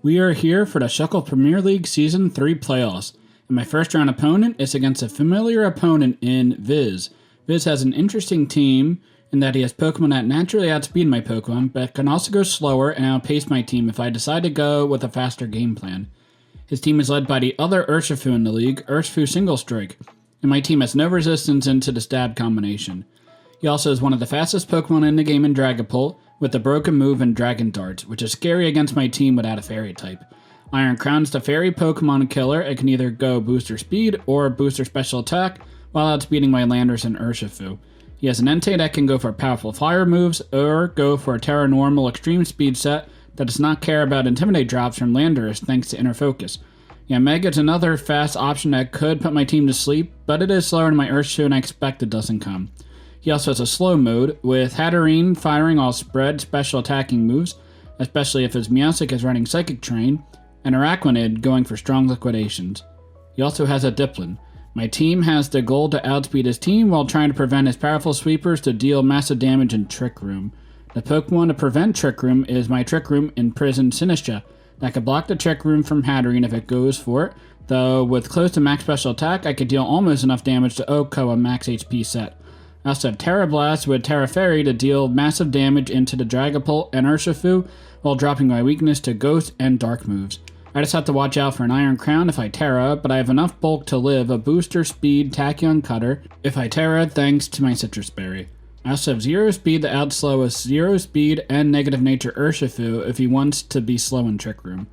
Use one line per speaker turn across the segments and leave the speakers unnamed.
We are here for the Shuckle Premier League Season 3 playoffs, and my first round opponent is against a familiar opponent in Viz. Viz has an interesting team in that he has Pokemon that naturally outspeed my Pokemon, but can also go slower and outpace my team if I decide to go with a faster game plan. His team is led by the other Urshifu in the league, Urshifu Single Strike, and my team has no resistance into the stab combination. He also is one of the fastest Pokemon in the game in Dragapult, with the broken move and Dragon Darts, which is scary against my team without a Fairy type. Iron Crown is the Fairy Pokemon killer. It can either go booster speed or booster special attack, while outspeeding my Landers and Urshifu. He has an Entei that can go for powerful fire moves, or go for a Terra Normal Extreme Speed set that does not care about Intimidate drops from Landers thanks to Inner Focus. Yeah, Mega is another fast option that could put my team to sleep, but it is slower than my Urshifu and I expect it doesn't come. He also has a slow mode, with Hatterene firing all spread special attacking moves, especially if his Meowstic is running Psychic Terrain, and Araquanid going for strong liquidations. He also has a Diplin. My team has the goal to outspeed his team while trying to prevent his powerful sweepers to deal massive damage in Trick Room. The Pokemon to prevent Trick Room is my Trick Room in Prison Sinistcha, that can block the Trick Room from Hatterene if it goes for it, though with close to max special attack I could deal almost enough damage to Oko a max HP set. I also have Terra Blast with Terra Fairy to deal massive damage into the Dragapult and Urshifu while dropping my weakness to Ghost and Dark moves. I just have to watch out for an Iron Crown if I Terra, but I have enough bulk to live a booster speed Tachyon Cutter if I Terra thanks to my Citrus Berry. I also have 0 speed to outslow a 0 speed and negative nature Urshifu if he wants to be slow in Trick Room.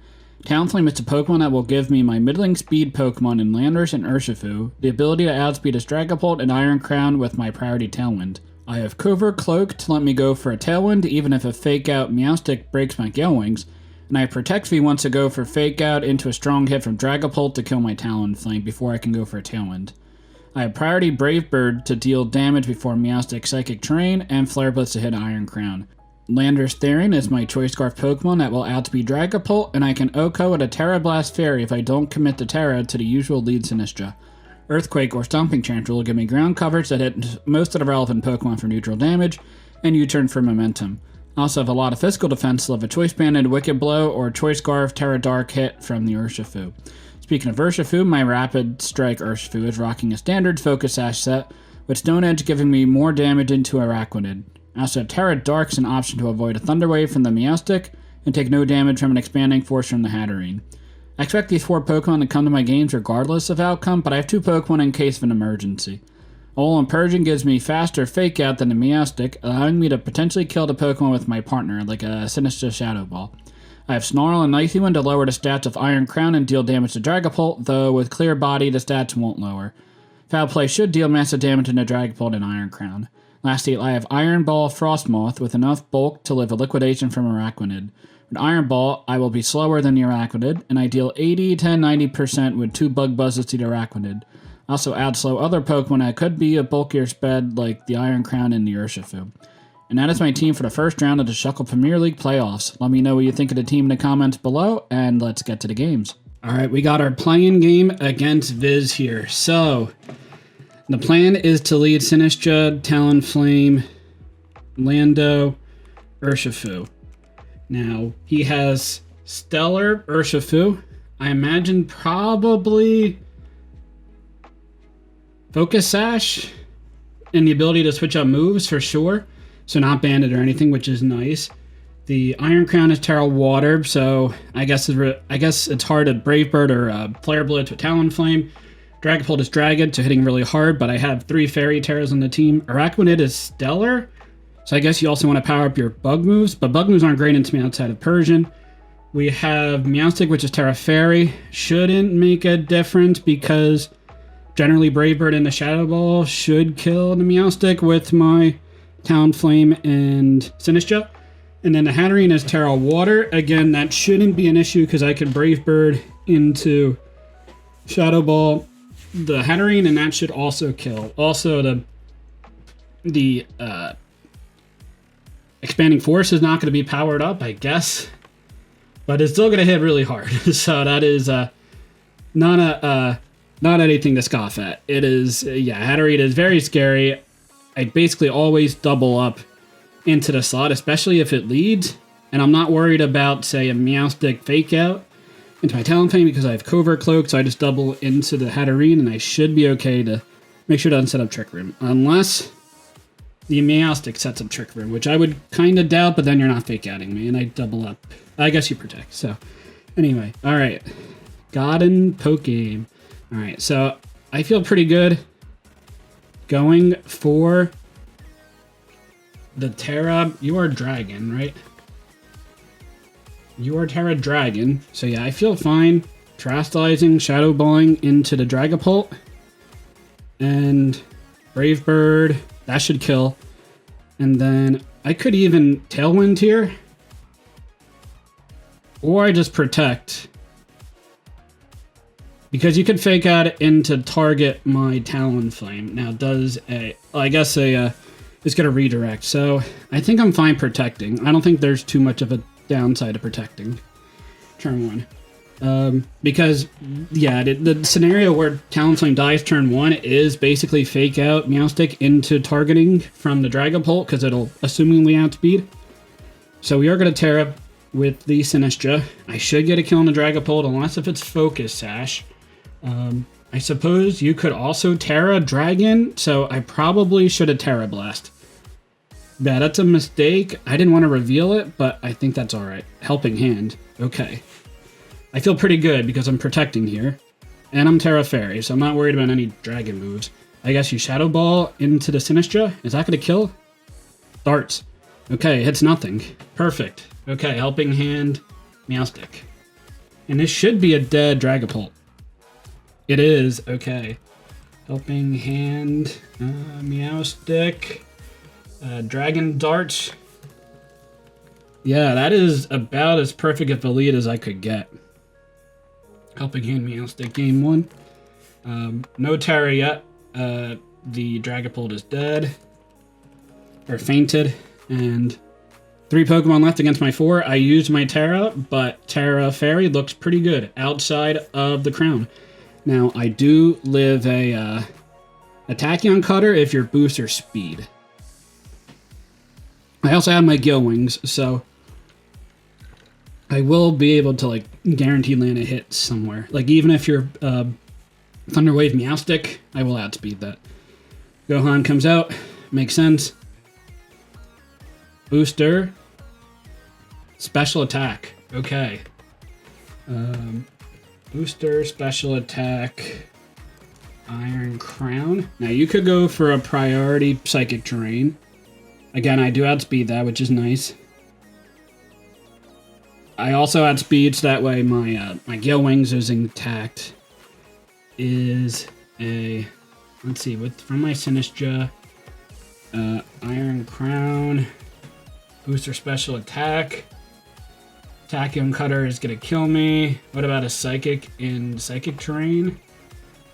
Talonflame is the Pokemon that will give me my middling speed Pokemon in Landers and Urshifu the ability to outspeed his Dragapult and Iron Crown with my priority Tailwind. I have Covert Cloak to let me go for a Tailwind even if a Fake Out Meowstic breaks my Gale Wings, and I have Protect V once to go for Fake Out into a strong hit from Dragapult to kill my Talonflame before I can go for a Tailwind. I have priority Brave Bird to deal damage before Meowstic Psychic Terrain and Flare Blitz to hit Iron Crown. Landers Therian is my Choice Scarf Pokemon that will outspeed Dragapult, and I can Oko at a Terra Blast Fairy if I don't commit the Terra to the usual lead Sinistcha. Earthquake or Stomping Tantrum will give me ground coverage that hit most of the relevant Pokemon for neutral damage, and U-turn for momentum. I also have a lot of physical defense, so have a Choice Banded Wicked Blow or Choice Scarf Terra Dark hit from the Urshifu. Speaking of Urshifu, my Rapid Strike Urshifu is rocking a standard Focus Sash set, with Stone Edge giving me more damage into Araquanid. I also have Terra Dark's an option to avoid a Thunder Wave from the Meowstic and take no damage from an Expanding Force from the Hatterene. I expect these 4 Pokemon to come to my games regardless of outcome, but I have 2 Pokemon in case of an emergency. Alolan Persian gives me faster Fake Out than the Meowstic, allowing me to potentially kill the Pokemon with my partner, like a Sinistcha Shadow Ball. I have Snarl and Icy Wind to lower the stats of Iron Crown and deal damage to Dragapult, though with Clear Body the stats won't lower. Foul Play should deal massive damage to Dragapult and Iron Crown. Lastly, I have Iron Ball Frostmoth with enough bulk to live a liquidation from Araquanid. With Iron Ball, I will be slower than the Araquanid, and I deal 80 to 90% with 2 Bug Buzzes to the Araquanid. Also outslow other Pokemon that could be a bulkier sped like the Iron Crown and the Urshifu. And that is my team for the first round of the Shuckle Premier League playoffs. Let me know what you think of the team in the comments below, and let's get to the games. Alright, we got our play-in game against Viz here. So, the plan is to lead Sinistcha, Talonflame, Lando, Urshifu. Now, he has Stellar Urshifu. I imagine probably Focus Sash and the ability to switch up moves for sure. So not Banded or anything, which is nice. The Iron Crown is Terra Water, so I guess it's hard to Brave Bird or Flare Blitz with Talonflame. Dragapult is Dragon, so hitting really hard, but I have 3 Fairy Terras on the team. Araquanid is Stellar, so I guess you also want to power up your Bug moves, but Bug moves aren't great into me outside of Persian. We have Meowstic, which is Terra Fairy. Shouldn't make a difference because generally Brave Bird and the Shadow Ball should kill the Meowstic with my Talonflame and Sinistcha. And then the Hatterene is Terra Water. Again, that shouldn't be an issue because I could Brave Bird into Shadow Ball the Hatterene, and that should also kill. Also, the Expanding Force is not going to be powered up, I guess, but it's still going to hit really hard. So that is not anything to scoff at. It is, Hatterene is very scary. I basically always double up into the slot, especially if it leads, And I'm not worried about, say, a Meowstic fake out into my Talonflame because I have Covert Cloak, so I just double into the Hatterene, and I should be okay to make sure it doesn't set up Trick Room. Unless the Meowstic sets up Trick Room, which I would kind of doubt, but then you're not fake outing me, and I double up. I guess you protect, so... Anyway, alright. Godden Pokegame. Alright, so I feel pretty good going for the Terra. You are Dragon, right? You are Terra Dragon. So yeah, I feel fine. Terastallizing, Shadow Balling into the Dragapult. And Brave Bird. That should kill. And then I could even Tailwind here. Or I just Protect. Because you could fake out it into target my Talonflame. Now does a... I guess a... it's going to redirect. So I think I'm fine protecting. I don't think there's too much of a downside to protecting turn 1. Because, yeah, the scenario where Talonflame dies turn 1 is basically fake out Meowstic into targeting from the Dragapult because it'll assumingly outspeed. So we are going to Terra with the Sinistra. I should get a kill on the Dragapult unless if it's Focus Sash. I suppose you could also Terra Dragon, so I probably should have Terra Blast. Yeah, that's a mistake. I didn't want to reveal it, but I think that's alright. Helping Hand. Okay. I feel pretty good because I'm protecting here. And I'm Terra Fairy, so I'm not worried about any dragon moves. I guess you Shadow Ball into the Sinistra. Is that going to kill? Darts. Okay, hits nothing. Perfect. Okay, Helping Hand, Meowstic. And this should be a dead Dragapult. It is. Okay. Helping Hand, Meowstic, Dragon Dart. Yeah, that is about as perfect of a lead as I could get. Helping Hand, Meowstic, game 1. No Terra yet. The Dragapult is dead. Or fainted. And 3 Pokemon left against my 4. I used my Terra, but Terra Fairy looks pretty good outside of the crown. Now, I do live a Tachyon Cutter if you're booster speed. I also have my Gill Wings, so I will be able to, like, guarantee land a hit somewhere. Like, even if you're Thunder Wave Meowstic, I will outspeed that. Gohan comes out. Makes sense. Booster. Special attack. Okay. Booster, special attack, Iron Crown. Now you could go for a priority Psychic Terrain. Again, I do outspeed that, which is nice. I also outspeed, so that way my Gill Wings is intact. Let's see, from my Sinistra, Iron Crown, booster special attack. Tachyon Cutter is going to kill me. What about a Psychic in Psychic Terrain?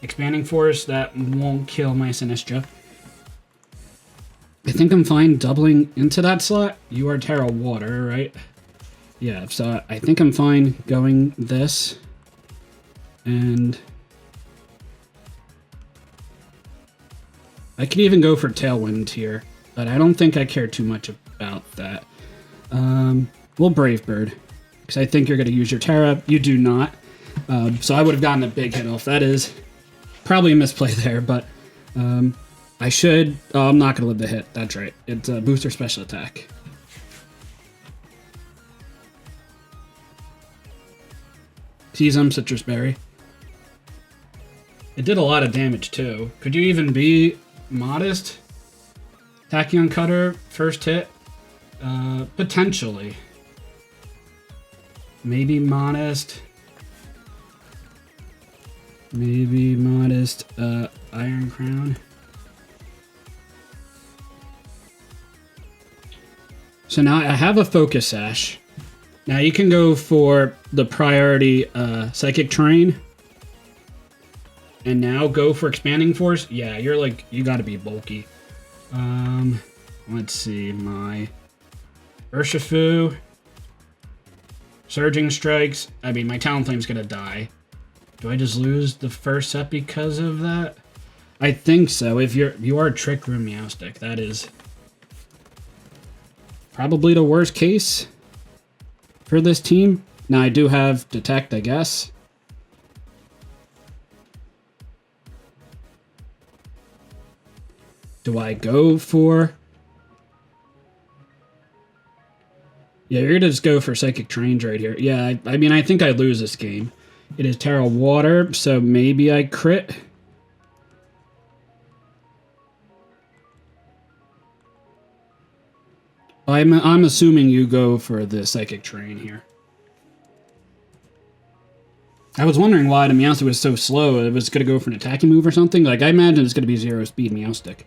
Expanding Force, that won't kill my Sinistra. I think I'm fine doubling into that slot. You are Terra Water, right? Yeah, so I think I'm fine going this. And I could even go for Tailwind here, but I don't think I care too much about that. We'll Brave Bird. Because I think you're going to use your Terra. You do not. So I would have gotten a big hit off. That is probably a misplay there, but I should... Oh, I'm not going to live the hit. That's right. It's a booster special attack. Tease him, Citrus Berry. It did a lot of damage, too. Could you even be modest? Tachyon Cutter, first hit? Potentially. Maybe modest. Maybe modest. Iron Crown. So now I have a Focus Sash. Now you can go for the priority Psychic Terrain. And now go for Expanding Force. Yeah, you gotta be bulky. Let's see, my Urshifu. Surging Strikes. I mean, my Talonflame's gonna die. Do I just lose the first set because of that? I think so. If you are Trick Room Meowstic, that is probably the worst case. for this team. Now, I do have Detect, I guess. Do I go for... Yeah, you're going to just go for Psychic Trains right here. Yeah, I mean, I think I lose this game. It is Terra Water, so maybe I crit. I'm assuming you go for the Psychic Train here. I was wondering why the Meowstic was so slow. It was going to go for an attacking move or something. Like, I imagine it's going to be 0 speed Meowstic.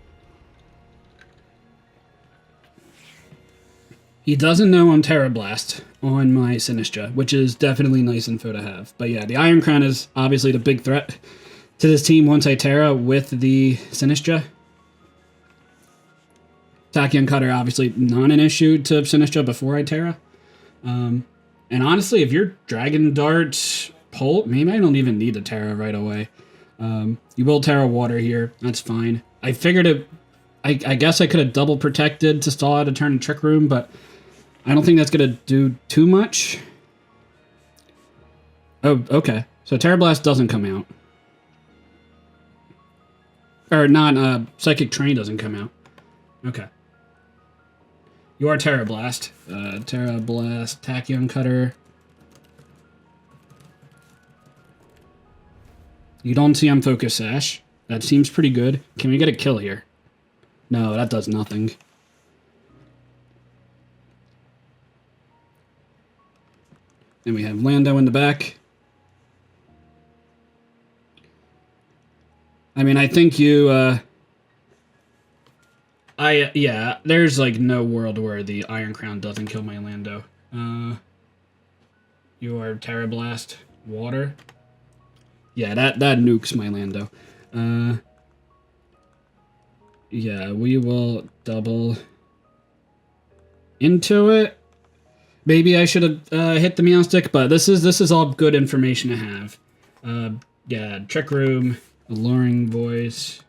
He doesn't know I'm Terra Blast on my Sinistcha, which is definitely nice info to have. But yeah, the Iron Crown is obviously the big threat to this team once I Terra with the Sinistcha. Tachyon Cutter, obviously not an issue to Sinistcha before I Terra. And honestly, if you're Dragon Dart Pult, maybe I don't even need to Terra right away. You will Terra Water here. That's fine. I figured it... I guess I could have double protected to stall out a turn in Trick Room, but I don't think that's going to do too much. Oh, okay. So Terra Blast doesn't come out. Or not, Psychic Train doesn't come out. Okay. You are Terra Blast. Terra Blast, Tachyon Cutter. You don't see I'm Focus Sash. That seems pretty good. Can we get a kill here? No, that does nothing. And we have Lando in the back. I mean, I think you, yeah, there's, like, no world where the Iron Crown doesn't kill my Lando. You are Terra Blast. Water. Yeah, that nukes my Lando. Yeah, we will double into it. Maybe I should have hit the Meowstic, but this is all good information to have. Yeah, Trick Room, Alluring Voice.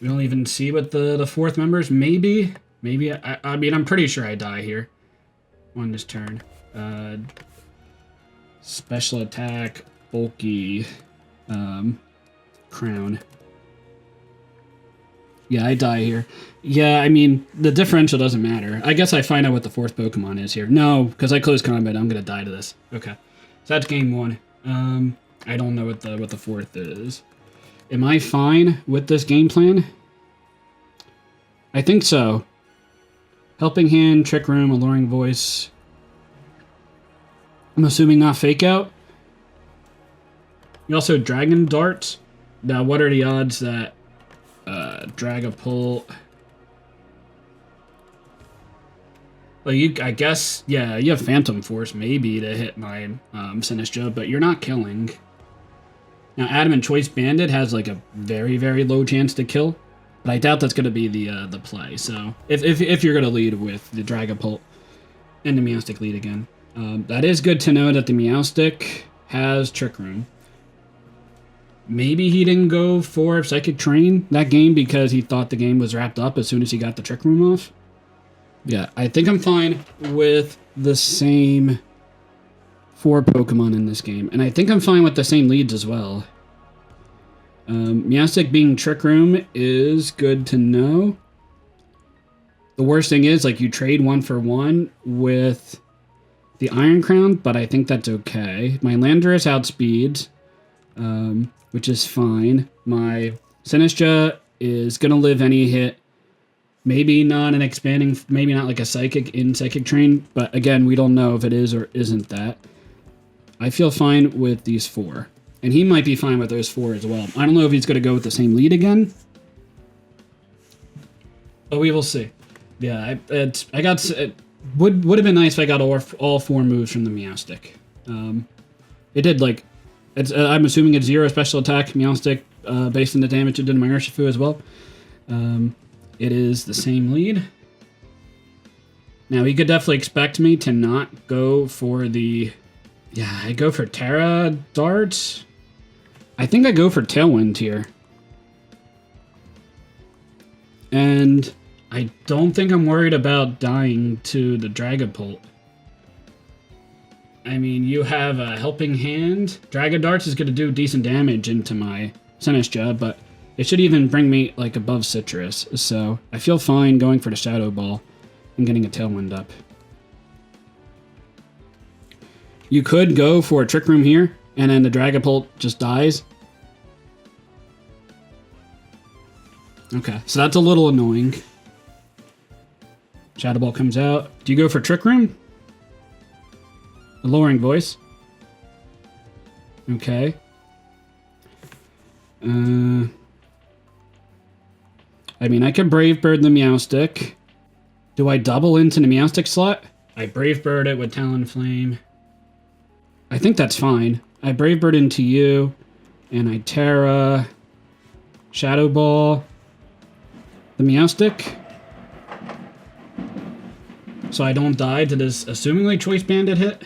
We don't even see what the fourth members. Maybe. I mean, I'm pretty sure I die here on this turn. Special attack, bulky, crown. Yeah, I die here. Yeah, I mean, the differential doesn't matter. I guess I find out what the fourth Pokemon is here. No, because I close combat, I'm going to die to this. Okay. So that's game one. I don't know what the fourth is. Am I fine with this game plan? I think so. Helping Hand, Trick Room, Alluring Voice. I'm assuming not Fake Out. You also Dragon Dart. Now, what are the odds that Dragapult... Well, I guess, yeah, you have Phantom Force maybe to hit my Sinistcha, but you're not killing. Now, Adamant Choice Bandit has like a very, very low chance to kill, but I doubt that's going to be the play. So, if you're going to lead with the Dragapult and the Meowstic lead again, that is good to know that the Meowstic has Trick Room. Maybe he didn't go for Psychic Train that game because he thought the game was wrapped up as soon as he got the Trick Room off. Yeah, I think I'm fine with the same 4 Pokemon in this game. And I think I'm fine with the same leads as well. Meowstic being Trick Room is good to know. The worst thing is, like, you trade 1 for 1 with the Iron Crown, but I think that's okay. My Landorus outspeeds, which is fine. My Sinistcha is going to live any hit. Maybe not an expanding, maybe not like a Psychic in Psychic Train, but again, we don't know if it is or isn't that. I feel fine with these 4. And he might be fine with those 4 as well. I don't know if he's going to go with the same lead again. But we will see. Yeah, it would have been nice if I got all 4 moves from the Meowstic. It did, like, I'm assuming it's 0 special attack Meowstic based on the damage it did to my Urshifu as well. It is the same lead. Now, he could definitely expect me to not go for the... Yeah, I go for Terra Darts. I think I go for Tailwind here. And I don't think I'm worried about dying to the Dragapult. I mean, you have a helping hand. Dragon Darts is going to do decent damage into my Sinistcha, but it should even bring me, like, above Citrus. So I feel fine going for the Shadow Ball and getting a Tailwind up. You could go for a Trick Room here, and then the Dragapult just dies. Okay, so that's a little annoying. Shadow Ball comes out. Do you go for Trick Room? A lowering voice. Okay. I mean, I could Brave Bird the Meowstic. Do I double into the Meowstic slot? I Brave Bird it with Talonflame. I think that's fine. I Brave Bird into you, and I Terra, Shadow Ball, the Meowstic. So I don't die to this assumingly Choice Bandit hit.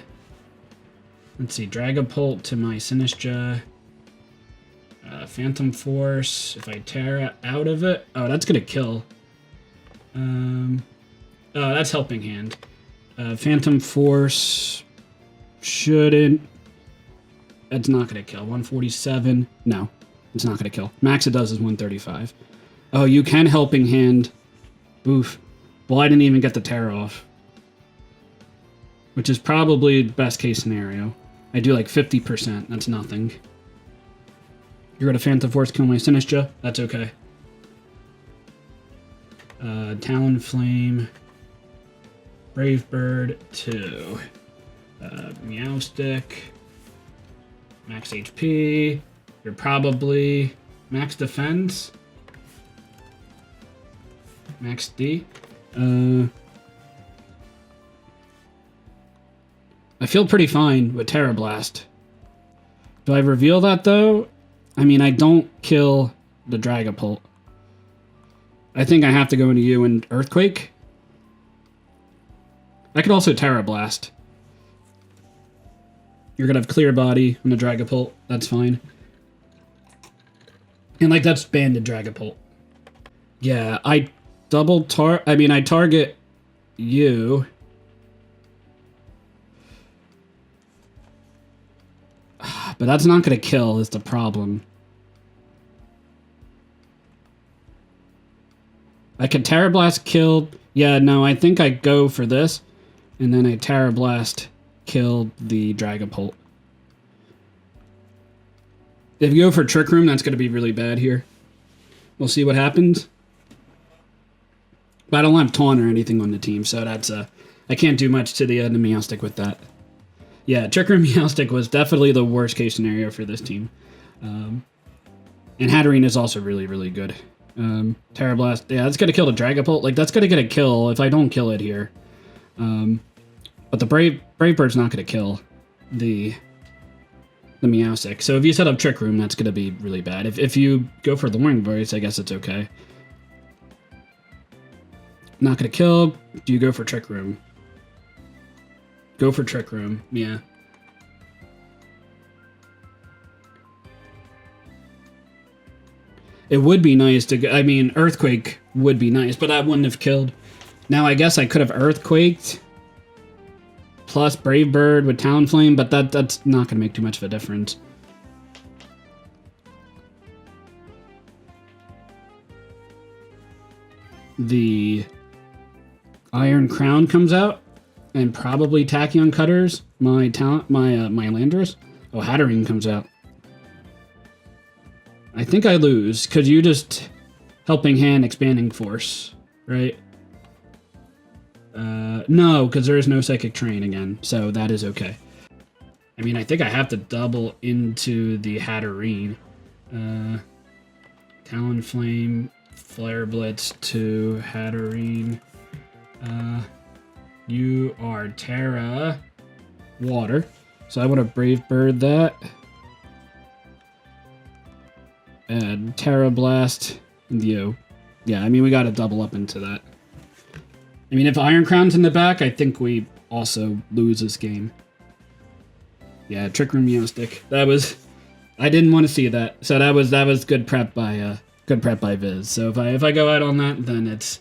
Let's see, Dragapult to my Sinistcha. Phantom Force, if I Terra out of it. Oh, that's gonna kill. Oh, that's Helping Hand. Phantom Force shouldn't. That's not gonna kill. 147. No, it's not gonna kill. Max it does is 135. Oh, you can Helping Hand. Oof. Well, I didn't even get the Terra off. Which is probably best case scenario. I do like 50%. That's nothing. You're gonna Phantom Force kill my Sinistcha. That's okay. Talonflame. Brave Bird to Meowstic. Max HP. You're probably max defense. Max D. I feel pretty fine with Terra Blast. Do I reveal that though? I mean, I don't kill the Dragapult. I think I have to go into you and Earthquake. I could also Terra Blast. You're gonna have Clear Body on the Dragapult. That's fine. And like that's banded Dragapult. Yeah, I target you. But that's not going to kill is the problem. I could Terra Blast kill. Yeah, no, I think I go for this. And then I Terra Blast kill the Dragapult. If you go for Trick Room, that's going to be really bad here. We'll see what happens. But I don't have Taunt or anything on the team, so that's I can't do much to the Meowstic with that. Yeah, Trick Room Meowstic was definitely the worst case scenario for this team. And Hatterene is also really, really good. Terra Blast, yeah, that's going to kill the Dragapult. Like, that's going to get a kill if I don't kill it here. But the Brave Bird's not going to kill the Meowstic. So if you set up Trick Room, that's going to be really bad. If you go for the Lowering Voice, I guess it's okay. Not going to kill. Do you go for Trick Room? Go for Trick Room, yeah. It would be nice to go, I mean, Earthquake would be nice, but that wouldn't have killed. Now, I guess I could have Earthquaked plus Brave Bird with Talonflame, but that's not going to make too much of a difference. The Iron Crown comes out. And probably Tachyon Cutters, my Landorus. Oh, Hatterene comes out. I think I lose. Could you just Helping Hand, Expanding Force, right? No, because there is no Psychic Terrain again, so that is okay. I mean, I think I have to double into the Hatterene. Talonflame, Flare Blitz to Hatterene. You are Terra Water. So I want to Brave Bird that. And Terra Blast and you. Yeah, I mean, we got to double up into that. I mean, if Iron Crown's in the back, I think we also lose this game. Yeah, Trick Room Meowstic. That was... I didn't want to see that. So that was good prep by Viz. So if I go out on that, then it's...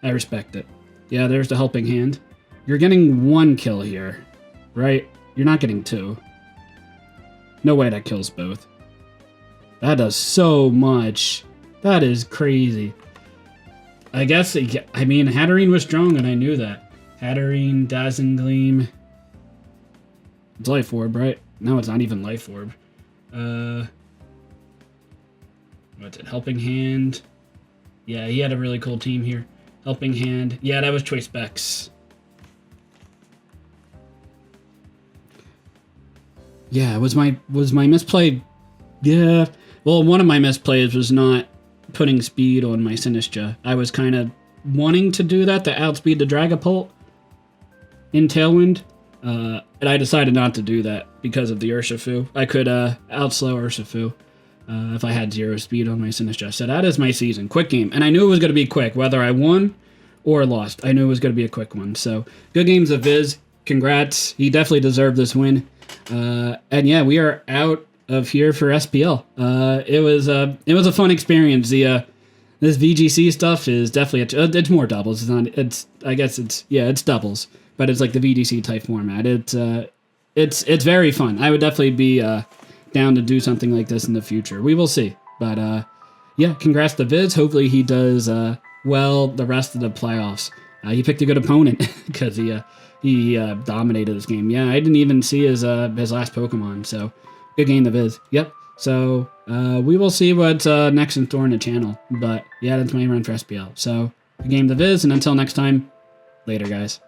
I respect it. Yeah, there's the Helping Hand. You're getting one kill here, right? You're not getting 2. No way that kills both. That does so much. That is crazy. I guess, I mean, Hatterene was strong, and I knew that. Hatterene, Dazzling Gleam. It's Life Orb, right? No, it's not even Life Orb. What's it? Helping Hand. Yeah, he had a really cool team here. Helping Hand. Yeah, that was Choice Specs. Yeah, was my misplay. Yeah. Well, one of my misplays was not putting speed on my Sinistcha. I was kind of wanting to do that to outspeed the Dragapult in Tailwind. And I decided not to do that because of the Urshifu. I could outslow Urshifu if I had 0 speed on my Sinistcha. So that is my season. Quick game. And I knew it was going to be quick, whether I won or lost. I knew it was going to be a quick one. So good games of Viz. Congrats. He definitely deserved this win. And yeah, we are out of here for SPL. It was a fun experience. This VGC stuff is definitely it's more doubles. It's doubles, but it's like the VGC type format. It's very fun. I would definitely be down to do something like this in the future. We will see. But yeah, congrats to Viz. Hopefully he does well the rest of the playoffs. He picked a good opponent because he dominated this game. Yeah, I didn't even see his last Pokemon. So good game to Viz. Yep. So we will see what's next in store in the channel. But yeah, that's my run for SPL. So good game to Viz, and until next time, later, guys.